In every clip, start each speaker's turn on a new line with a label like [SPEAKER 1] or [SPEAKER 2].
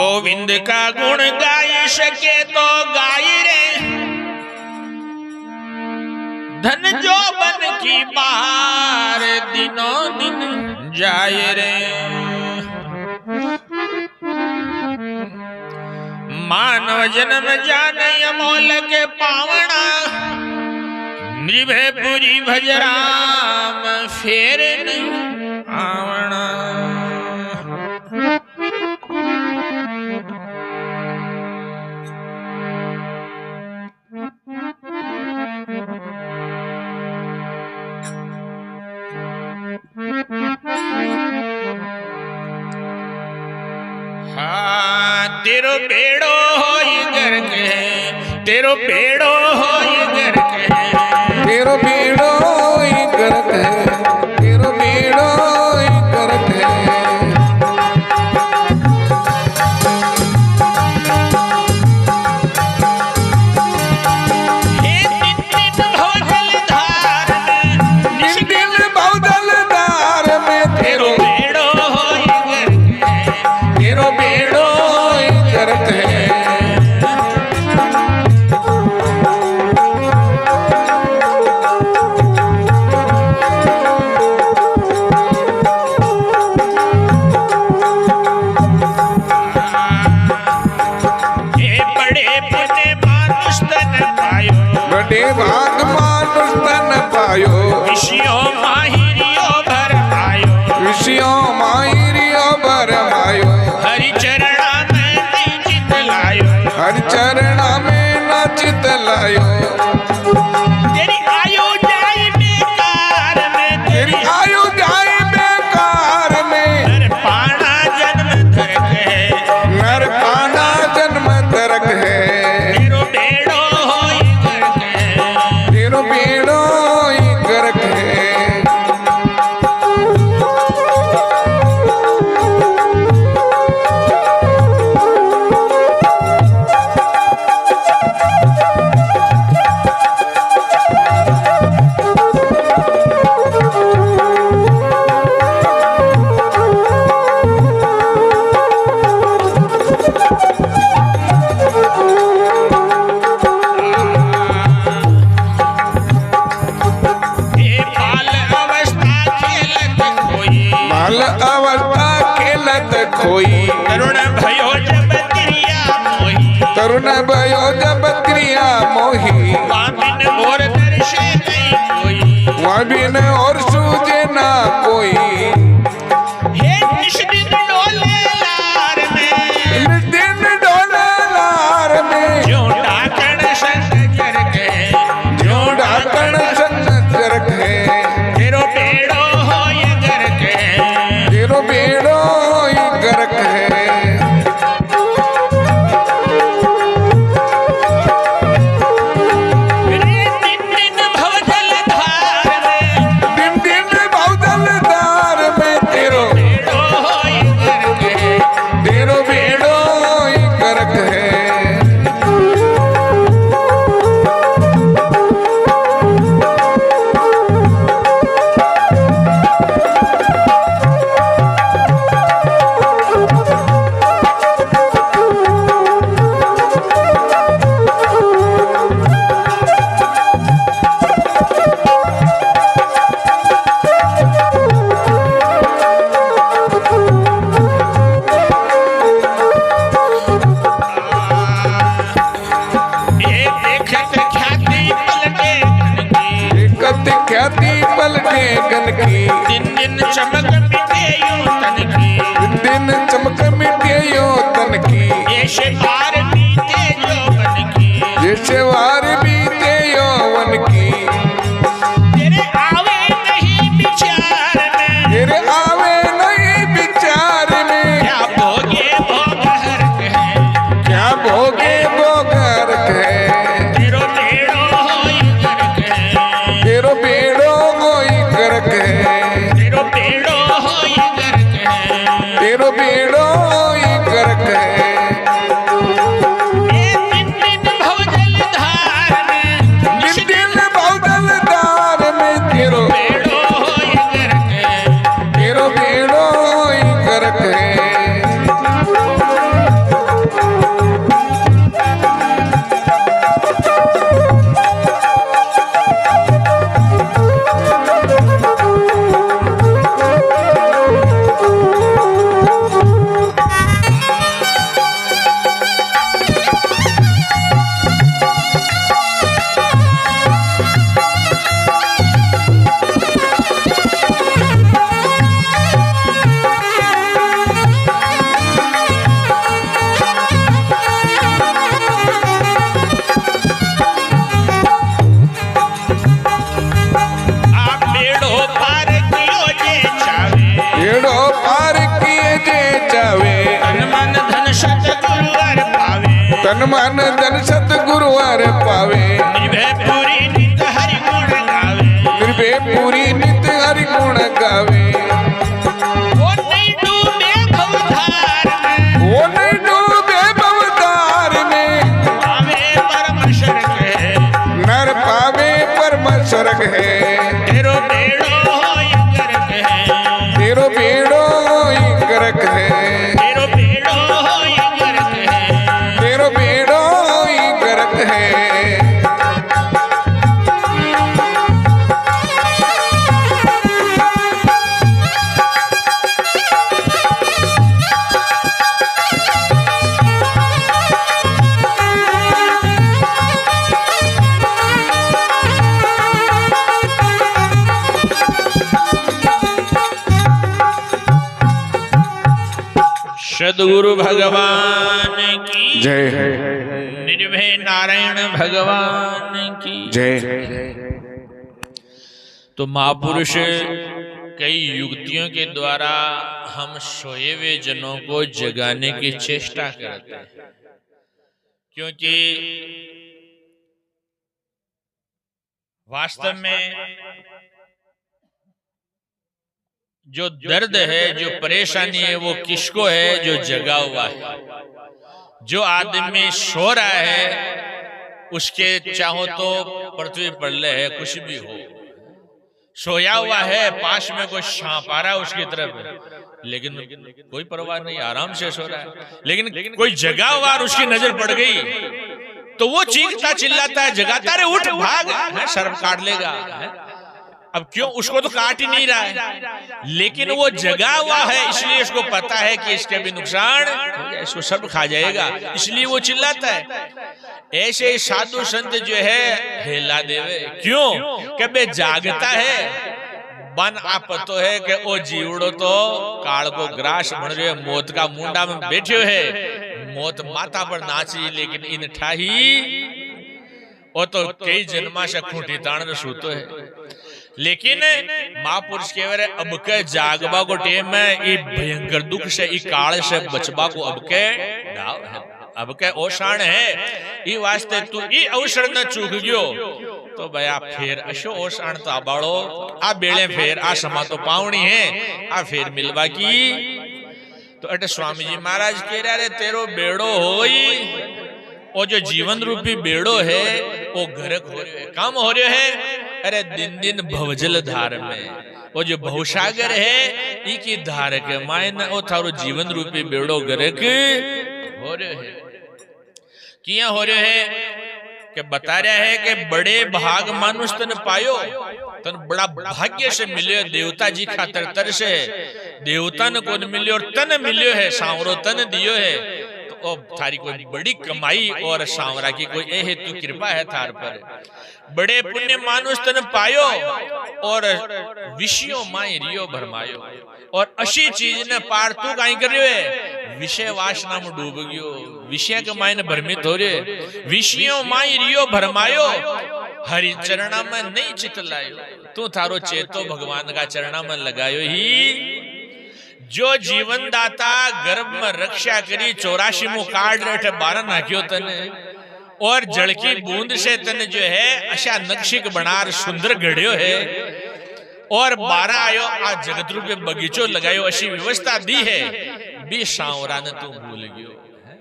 [SPEAKER 1] गोविंद का गुण गाय सके तो गाय रे, धन जो बन की बाहर दिनों दिन जाए रे। मानव जन्म जाने अमोल के पावना, मृभपुरी भजराम फेर आवणा। हाँ तेरो बेड़ो होई गर्क है, तेरो बेड़ो होई गर्क है,
[SPEAKER 2] तेरो बेड़ो होई गर्क है, तेरो बेड़ो होई गर्क है।
[SPEAKER 1] हे दिन दिन भवजल धार में,
[SPEAKER 2] दिन दिन भवजल धार में
[SPEAKER 1] तेरो बेड़ो होई गर्क है,
[SPEAKER 2] तेरो बेड़ो होई गर्क है। बड़े भाग मानुष तन पायो,
[SPEAKER 1] विषयों माहिरियो भर आयो,
[SPEAKER 2] विषयों माहिरियो भर आयो।
[SPEAKER 1] हरि चरणा में चित लायो,
[SPEAKER 2] हरि चरणा में नाचित लायो।
[SPEAKER 1] तेरी आयु जाए बेकार में,
[SPEAKER 2] तेरी आयु जाए बेकार में।
[SPEAKER 1] नर पाना जन्म धरक है,
[SPEAKER 2] नर पाना जन्म धरक है।
[SPEAKER 1] तेरो बेड़ो होई गर्क है,
[SPEAKER 2] तेरो बेड़ो होई गर्क है। बाल अवस्था खेलत खोई,
[SPEAKER 1] तरुण भयो जब क्रिया मोही,
[SPEAKER 2] तरुण भयो जब क्रिया मोही।
[SPEAKER 1] वाबिन और दर्शे नहीं कोई,
[SPEAKER 2] वाबिन और सूझे ना कोई।
[SPEAKER 1] हे निष्दिन डोले लार में,
[SPEAKER 2] दिन डोले लार में।
[SPEAKER 1] जो डाकण संग जरक है,
[SPEAKER 2] जो डाकण संग जरक है।
[SPEAKER 1] तेरो बेड़ो होई गर्क है,
[SPEAKER 2] तेरो बेड़ो होई गर्क है।
[SPEAKER 1] दिन दिन भवजल धार में,
[SPEAKER 2] दिन दिन भवजल धार में। तेरो
[SPEAKER 1] बेड़ो होई गर्क है,
[SPEAKER 2] तेरो बेड़ो होई गर्क है।
[SPEAKER 1] ये देखत ख्याति पलटे कनकी,
[SPEAKER 2] कत ख्याति पलटे गन की।
[SPEAKER 1] दिन दिन चमक मिटे यूं तन की,
[SPEAKER 2] दिन दिन चमक मिटे यो तन की।
[SPEAKER 1] ये शिकार बीते यौवन की,
[SPEAKER 2] जैसे वार बीते यौवन की।
[SPEAKER 1] तेरे आवे नहीं विचार में,
[SPEAKER 2] तेरे आवे नहीं विचार में।
[SPEAKER 1] क्या भोगे भोग हरक है,
[SPEAKER 2] क्या भोगे भोग हरक है।
[SPEAKER 1] तेरो बेड़ो होई गर्क है,
[SPEAKER 2] तेरो बेड़ो होई गर्क है।
[SPEAKER 1] तेरो बेड़ो होई गर्क है,
[SPEAKER 2] तेरो बेड़ो होई गर्क है।
[SPEAKER 1] ये दिन दिन भवजल धार
[SPEAKER 2] तन मन धन सतगुरु हर पावे,
[SPEAKER 1] निर्भय पूरी नित हरि गुण गावे,
[SPEAKER 2] निर्भय पूरी नित हरि गुण गावे।
[SPEAKER 1] वो नहीं डूबे भवधार में,
[SPEAKER 2] वो नहीं डूबे भवधार में,
[SPEAKER 1] पावे परम स्वर्ग है,
[SPEAKER 2] नर पावे परम स्वर्ग है।
[SPEAKER 1] तेरो बेड़ो होई गर्क है,
[SPEAKER 2] तेरो बेड़ो ही गर्क है,
[SPEAKER 1] तेरो बेड़ो होई गर्क है,
[SPEAKER 2] तेरो बेड़ो ही गर्क है।
[SPEAKER 1] सद्गुरु भगवान की
[SPEAKER 2] जय
[SPEAKER 1] निर्भय नारायण भगवान की
[SPEAKER 2] जय।
[SPEAKER 1] तो महापुरुष कई युक्तियों के द्वारा हम सोए हुए जनों को जगाने की चेष्टा करते हैं, क्योंकि वास्तव में जो दर्द है, जो परेशानी है, वो किसको है? जो जगा हुआ है। जो आदमी सो रहा है उसके चाहो तो पृथ्वी पड़ले है, कुछ भी हो, सोया हुआ है, पास में कोई सांप आ रहा है उसकी तरफ, लेकिन कोई परवाह नहीं, आराम से सो रहा है। लेकिन कोई जगा हुआ और उसकी नजर पड़ गई तो वो चीखता चिल्लाता है, जगाता रे उठ भाग, सर्प काट लेगा। अब क्यों? उसको तो काट ही नहीं रहा है, लेकिन वो जगा हुआ है, इसलिए उसको पता है कि इसके भी नुकसान, इसको सब खा जाएगा, इसलिए वो चिल्लाता है। ऐसे ही साधु संत जो है हेला देवे, क्यों? कि बे जागता है, बन आप तो है कि ओ जीवड़ो तो काल को ग्रास बन रहे, मौत का मुंडा में बैठे है, मौत माता पर नाची, लेकिन इन ठाही वो तो कई जन्मा से खूंटी ताण में सूतो है। लेकिन महापुरुष कह रहे अब के जागबा को टेम में ये भयंकर दुख से, ये काल से बचबा को अब के दाव है, अब के ओषाण है। ये वास्ते तू ये अवसर न चूक गयो तो भया फिर अशो ओषाण तो आबाड़ो आ बेड़े फिर आ समा तो पावनी है, आ फिर मिलवा की। तो अटे स्वामी जी महाराज कह रहे तेरो बेड़ो होई, और जो जीवन रूपी बेड़ो है वो गर्क हो रहे है, काम हो रहे है। अरे दिन दिन भवजल धार में वो जो भवसागर है इकी धार के मायने वो थारो जीवन रूपी बेड़ो गर्क हो रहे है। किया हो रहे है कि बता रहा है कि बड़े भाग मानुष तन पायो, तन बड़ा भाग्य से मिले देवता जी खातर तर से देवता न को मिले और तन मिले है, सांवरो तन दियो है, तो थारी कोई बड़ी कमाई और सांवरा की कोई ए हेतु कृपा है थार पर। बड़े पुण्य मानुष तन पायो और विषयों माई रियो भरमायो, और अशी चीज ने पार तू कहीं कर रहे है, विषय वासना में डूब गयो, विषय के मायने भ्रमित हो रहे, विषयों माई रियो भरमायो, हरि चरणा में नहीं चित लायो, तू थारो चेतो भगवान का चरणा में लगायो ही। जो जीवन दाता गर्भ में रक्षा करी 84 मुँह काट रहे 12 नाख्यो तने, और जल की बूंद से तने जो है अशा नक्शिक बनार सुंदर घड़ियो है, और 12 आयो आ जगत रूपे बगीचो लगायो, अशी व्यवस्था दी है, बी सांवरा ने तू भूल गयो,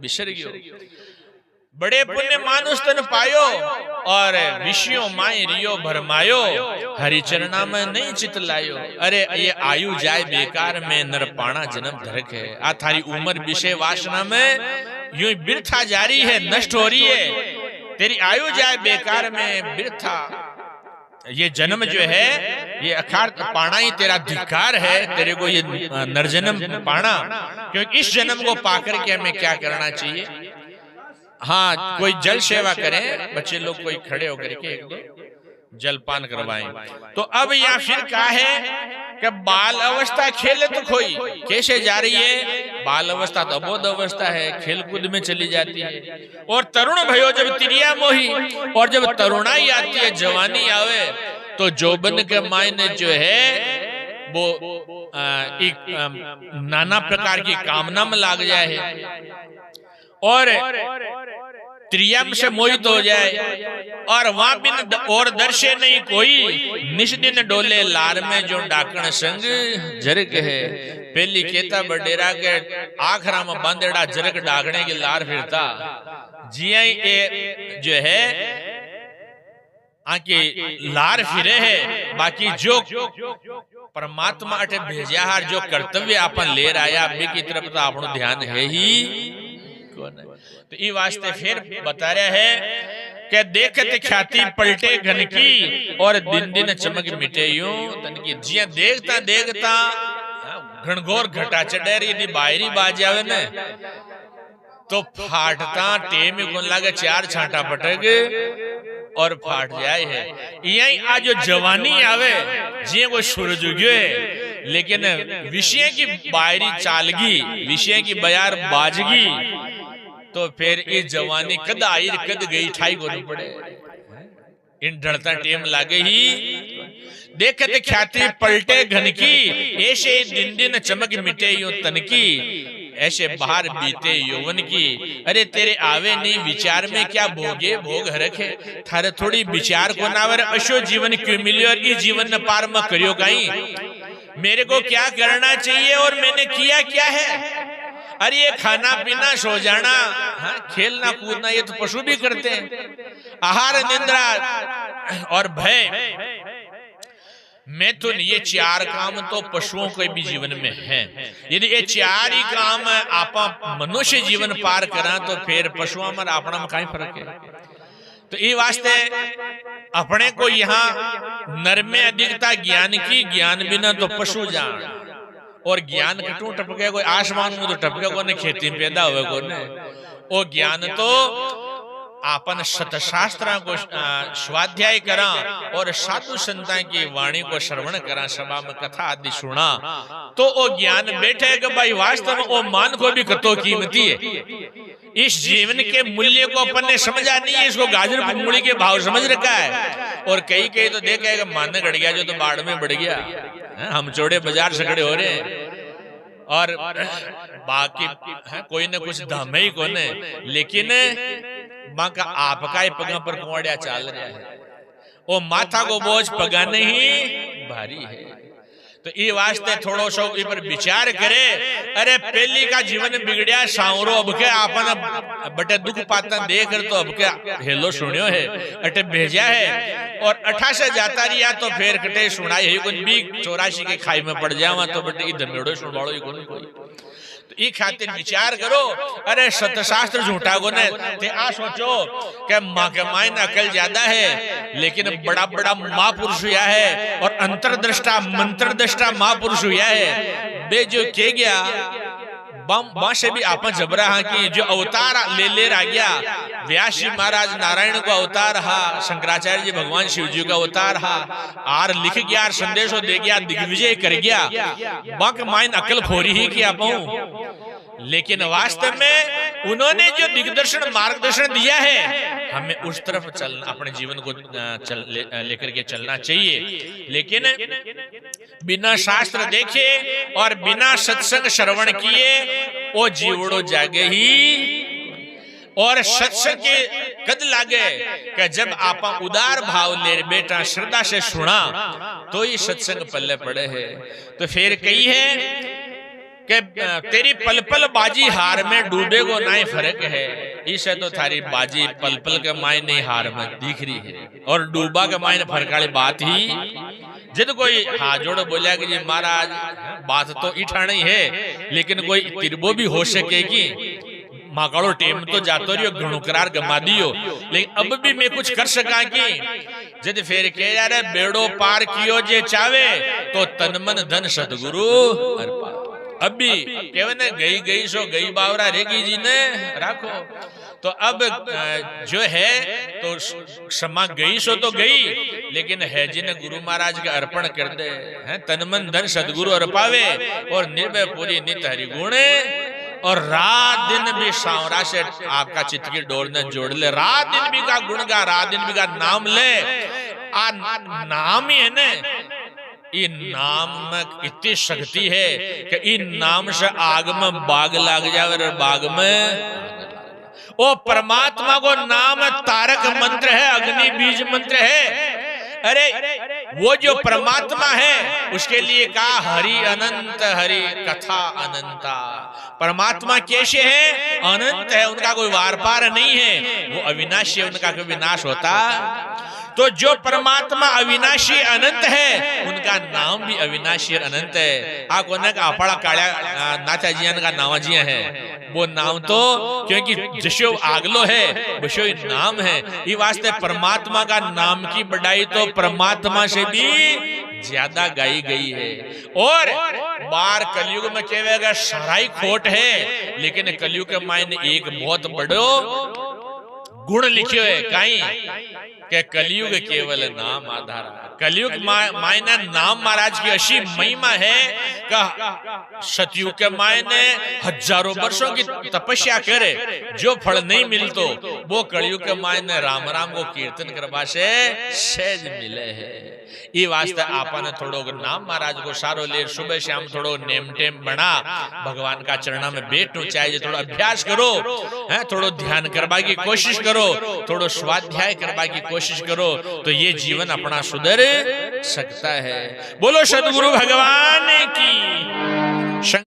[SPEAKER 1] बिसर गयो। बड़े पुण्य मानुष तन पायो और विषयों माई रियो भरमायो, हरि चरणा में नहीं चित लायो। अरे ये आयु जाए बेकार में, नरपाणा जन्म धरक है, आ थारी उम्र विषय वासना में यूं बिरथा जारी है, नष्ट हो रही है, तेरी आयु जाए बेकार में बिरथा। ये जन्म जो है ये अखार पाना ही तेरा धिक्कार है, तेरे को ये नरजन्म पाना, क्योंकि इस जन्म को पाकर के हमें क्या करना चाहिए? हाँ, कोई जल सेवा करें, बच्चे लोग कोई खड़े होकर के एक दो जलपान करवाएं। तो अब या फिर क्या है कि बाल अवस्था खेले तो खोई कैसे जा रही है, बाल अवस्था तो अबोध अवस्था है, खेल कूद में चली जाती है। और तरुण भयो जब तिरिया मोही, और जब तरुणाई आती है, जवानी आवे, तो जोबन के मायने जो है वो एक नाना प्रकार की कामना में लाग जाए है। और त्रियम से मोहित हो जाए और वहां बिन और दर्शे नहीं कोई, निश दिन डोले लार में जो डाकण संग जरक है। पहली केता बडेरा के आखरा में बांधेड़ा जरक डाकने की लार फिरता जिया ये जो है आके लार फिरे है। बाकी जो परमात्मा अटे भेजा हार जो कर्तव्य अपन ले रहा अभी की तरफ तो अपनो ध्यान है ही कौन है। तो ये वास्ते फिर बता रहे हैं कि देखते ख्याति पलटे घन की और दिन दिन चमक मिटे यूं तन की। जिया देखता देखता घनघोर घटा चढ़े यदि बाहरी बाज आवे ने तो फाटता टेम गुन लागे चार छांटा पटक और फाट जाए है। यही आज जो जवानी आवे जिये को सूरज उग्यो है, लेकिन विषय की बाहरी चालगी विषय की बयार बाजगी तो फिर ये जवानी कद आई कद गई ठाई को पड़े। इन ढलता टेम लागे ही देखते ख्याति पलटे घन की, ऐसे दिन दिन चमक मिटे यूं तन की, ऐसे बाहर बीते यौवन की। अरे तेरे आवे नहीं विचार में क्या भोगे भोग रखे, थारे थोड़ी विचार को नावर अशो जीवन क्यों मिले और इस जीवन न पार में करियो कहीं। मेरे को क्या करना चाहिए और मैंने किया क्या है। अरे ये खाना पीना सो जाना, हाँ, खेलना कूदना ये तो पशु भी करते हैं। आहार निंद्रा और भय मैथुन ये चार काम तो पशुओं के भी जीवन में है। यदि ये चार ही काम आप मनुष्य जीवन पार करा तो फिर पशुओं में अपना में कहीं फर्क है। तो ये वास्ते अपने को यहाँ नर में अधिकता ज्ञान की, ज्ञान बिना तो पशु जान। और ज्ञान कटू टपके कोई आसमान में तो टपके को ने खेती में पैदा हुए को ने। वो ज्ञान तो आपन सतशास्त्र को स्वाध्याय करा और साधु संतां की वाणी को श्रवण करा, सभा में कथा आदि सुना तो वो ज्ञान बैठे कि भाई वास्तव में वो मान को भी कतो कीमती है। इस जीवन के मूल्य को अपन ने समझा नहीं है, इसको गाजर मूली के भाव समझ रखा है। और कई कई तो देखा कि मान गड़ गया जो तो बाढ़ में बढ़ गया, हम चौड़े बाजार से खड़े हो रहे हैं और बाकी कोई न कुछ धम ही को ने, लेकिन बाका आपका ही पगा पर कुआड़िया चाल रहा है, वो माथा को बोझ पगा नहीं भारी है। तो ये वास्ते थोड़ो सो इस पर विचार करे। अरे पहली का जीवन बिगड़िया सांवरो अब के आपन बटे दुख पाता देख तो अब के हेलो सुनियो है अटे भेजा है और 18 से जाता रिया तो फिर कटे सुनाई है कुछ भी 84 के खाई में पड़ जावा तो बटे इधर मेड़ो सुनवाड़ो ही कोई। तो ये खातिर विचार करो। अरे सत्यशास्त्र झूठा को ने ते आ सोचो कि माँ के मायने अकल ज्यादा है, लेकिन बड़ा बड़ा महापुरुष हुआ है और अंतरदृष्टा मंत्रदृष्टा महापुरुष हुआ है। बे जो के गया बम से भी आप जबरा हाँ की जो अवतार ले आ गया। व्यास जी महाराज नारायण को अवतार हा, शंकराचार्य जी भगवान शिव जी का अवतार हा, आर लिख गया संदेशो दे गया, दिग्विजय कर गया। बक माइन अकल खोरी ही किया पाऊं, लेकिन वास्तव में उन्होंने जो दिग्दर्शन मार्गदर्शन दिया है हमें उस तरफ चलना, अपने जीवन को लेकर के चलना चाहिए। लेकिन बिना शास्त्र देखे और बिना सत्संग श्रवण किए वो जीवड़ो जागे ही। और सत्संग के कद लागे कि जब आप उदार भाव ले बेटा श्रद्धा से सुना तो ये सत्संग पल्ले पड़े है। तो फिर कही है कि तेरी पल पल बाजी हार में डूबे को नहीं फर्क है। इसे तो थारी बाजी पल पल के मायने हार में दिख रही है और डूबा के मायने फर्क वाली बात ही। जब कोई हाथ जोड़ो बोलिया कि जी महाराज बात तो इठा नहीं है, लेकिन कोई तिरबो भी हो सकेगी। माकाड़ो टेम तो जातो रहियो घणो करार गमा दियो, लेकिन अब भी मैं कुछ कर सका कि जद फिर के यार बेड़ो पार कियो जे चावे तो तन मन धन सतगुरु अर्पा। अभी केवल गई गई सो गई बावरा रेगी जी ने राखो। तो अब जो है तो क्षमा गई सो तो गई, लेकिन है जिन्हें गुरु महाराज के अर्पण कर दे हैं तन मन धन सदगुरु अर्पावे और निर्भय पूरी नित हरि गुणे। और रात दिन भी सांवरा से आपका चित्त की डोर ने जोड़ ले, रात दिन भी का गुण गा, रात दिन भी का नाम ले। आ नाम ही है ना, इन नाम में इतनी शक्ति है कि इन नाम से आग में बाग लग जावे और बाग में वो परमात्मा को नाम तारक मंत्र है, अग्नि बीज मंत्र है। अरे वो जो परमात्मा है उसके लिए कहा हरि अनंत, हरि कथा अनंता। परमात्मा कैसे है? अनंत है, उनका कोई वार पार नहीं है, वो अविनाशी है, उनका कोई विनाश होता। तो जो परमात्मा अविनाशी अनंत है उनका नाम भी अविनाशी और अनंत है। आ कोने का अपड़ा काळ्या नाथाजी का नावाजी है वो नाम, तो क्योंकि जशो आगलो है वशो नाम है। ये वास्ते परमात्मा का नाम की बढ़ाई तो परमात्मा से भी ज्यादा गाई गई है। और बार कलयुग में कहेगा साराई खोट है, लेकिन कलयुग के मायने एक बहुत बड़ो गुण लिखियो है काई के कलयुग केवल नाम आधार। कलयुग मायने नाम महाराज की अशी महिमा है का सतयुग के मायने हजारों वर्षों की तपस्या करे जो फल नहीं मिलतो वो कलयुग के मायने राम राम को कीर्तन करवा से सहज मिले है। ये वास्ते आपने थोड़ो नाम महाराज को सारो ले सुबह शाम थोड़ो नेम टेम बना भगवान का चरणा में बैठना चाहिए। थोड़ा अभ्यास करो, है थोड़ो ध्यान करवा की कोशिश करो, थोड़ो स्वाध्याय करवा की कोशिश करो, तो ये जीवन अपना सुधर सकता है। बोलो सद्गुरु भगवान की।